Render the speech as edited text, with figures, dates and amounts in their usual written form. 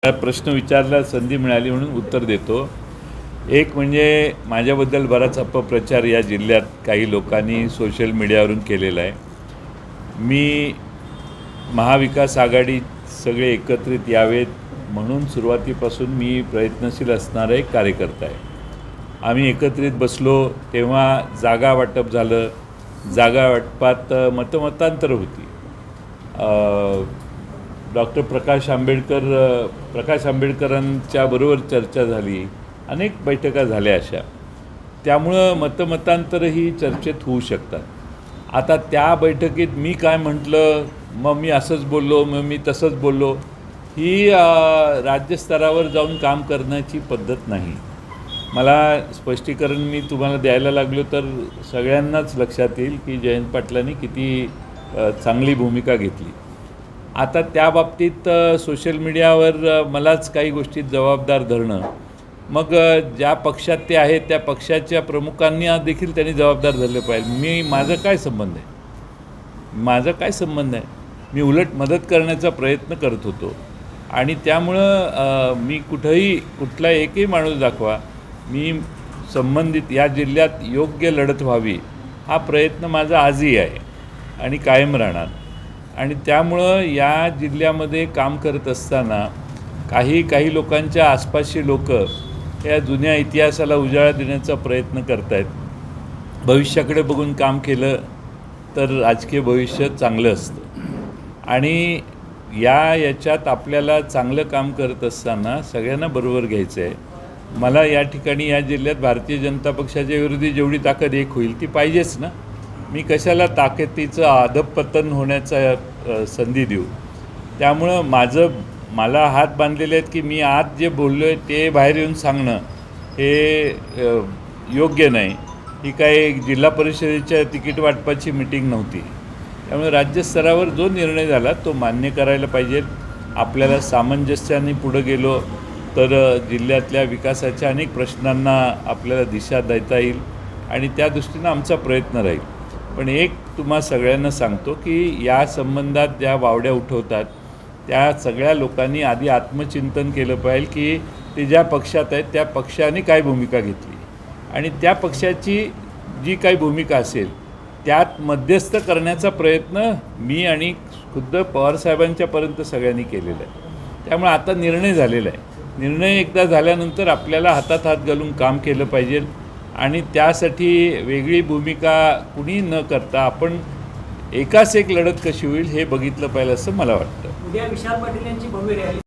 प्रश्न विचारला संधी मिळाली म्हणून उत्तर देतो। एक म्हणजे माझ्याबद्दल बराच अपप्रचार या जिल्ह्यात काही लोकांनी सोशल मीडियावरून केलेला आहे। मी महाविकास आघाडी सगळे एकत्रित यावेत म्हणून सुरुवातीपासून मी प्रयत्नशील असणारा एक कार्यकर्ता आहे। आम्ही एकत्रित बसलो तेव्हा जागा वाटप झालं, जागा वाटपात मतमतांतर होती। डॉक्टर प्रकाश आंबेडकरांच्या बरोबर चर्चा झाली, अनेक बैठका झाल्या अशा, त्यामुळं मतमतांतर ही चर्चेत होऊ शकतात। आता त्या बैठकीत मी काय म्हटलं, मग मी असंच बोललो, मग मी तसंच बोललो, ही राज्यस्तरावर जाऊन काम करण्याची पद्धत नाही। मला स्पष्टीकरण मी तुम्हाला द्यायला लागलो तर सगळ्यांनाच लक्षात येईल की जयंत पाटलांनी किती चांगली भूमिका घेतली। आता त्या बाबतीत सोशल मीडियावर मलाच काही गोष्टीत जबाबदार धरणं, मग ज्या पक्षात ते आहेत त्या पक्षाच्या प्रमुखांनी देखील त्यांनी जबाबदार धरलं पाहिजे। माझा काय संबंध आहे? मी उलट मदत करण्याचा प्रयत्न करत होतो आणि त्यामुळं मी कुठला एकही माणूस दाखवा, मी संबंधित या जिल्ह्यात योग्य लढत व्हावी हा प्रयत्न माझा आजही आहे आणि कायम राहणार। आणि त्यामुळं या जिल्ह्यामध्ये काम करत असताना काही लोकांच्या आसपासची लोक या जुन्या इतिहासाला उजाळा देण्याचा प्रयत्न करत आहेत। भविष्याकडे बघून काम केलं तर राजकीय भविष्य चांगलं असतं आणि याच्यात आपल्याला चांगलं काम करत असताना सगळ्यांना बरोबर घ्यायचं आहे। मला या ठिकाणी या जिल्ह्यात भारतीय जनता पक्षाच्या विरोधी जेवढी ताकद एक होईल ती पाहिजेच ना। मी कशाला ताकदीचं अधपतन होण्याचा संधी देऊ? त्यामुळं मला हात बांधलेले आहेत की मी आज जे बोललो आहे ते बाहेर येऊन सांगणं हे योग्य नाही। ही काय जिल्हा परिषदेच्या तिकीट वाटपाची मीटिंग नव्हती। त्यामुळे राज्यस्तरावर जो निर्णय झाला तो मान्य करायला पाहिजे। आपल्याला सामंजस्याने पुढे गेलो तर जिल्ह्यातल्या विकासाच्या अनेक प्रश्नांना आपल्याला दिशा देता येईल आणि त्या दृष्टीनं आमचा प्रयत्न राहील। पण एक तुम्हा सगळ्यांना सांगतो की या संबंधात ज्या वावड्या उठवतात त्या सगळ्या लोकांनी आधी आत्मचिंतन केलं पाहिजे की ते ज्या पक्षात आहेत त्या पक्षाने काय भूमिका घेतली आणि त्या पक्षाची जी काही भूमिका असेल त्यात मध्यस्थ करण्याचा प्रयत्न मी आणि खुद्द पवारसाहेबांच्यापर्यंत सगळ्यांनी केलेला आहे। त्यामुळे आता निर्णय झालेला आहे। निर्णय एकदा झाल्यानंतर आपल्याला हातात हात घालून काम केलं पाहिजे आणि त्यासाठी वेगळी भूमिका कुणी न करता आपण एकाच एक लढत कशी होईल हे बघितलं पाहिजे असं मला वाटतं। उद्या विशाल पाटील यांची भव्य रॅली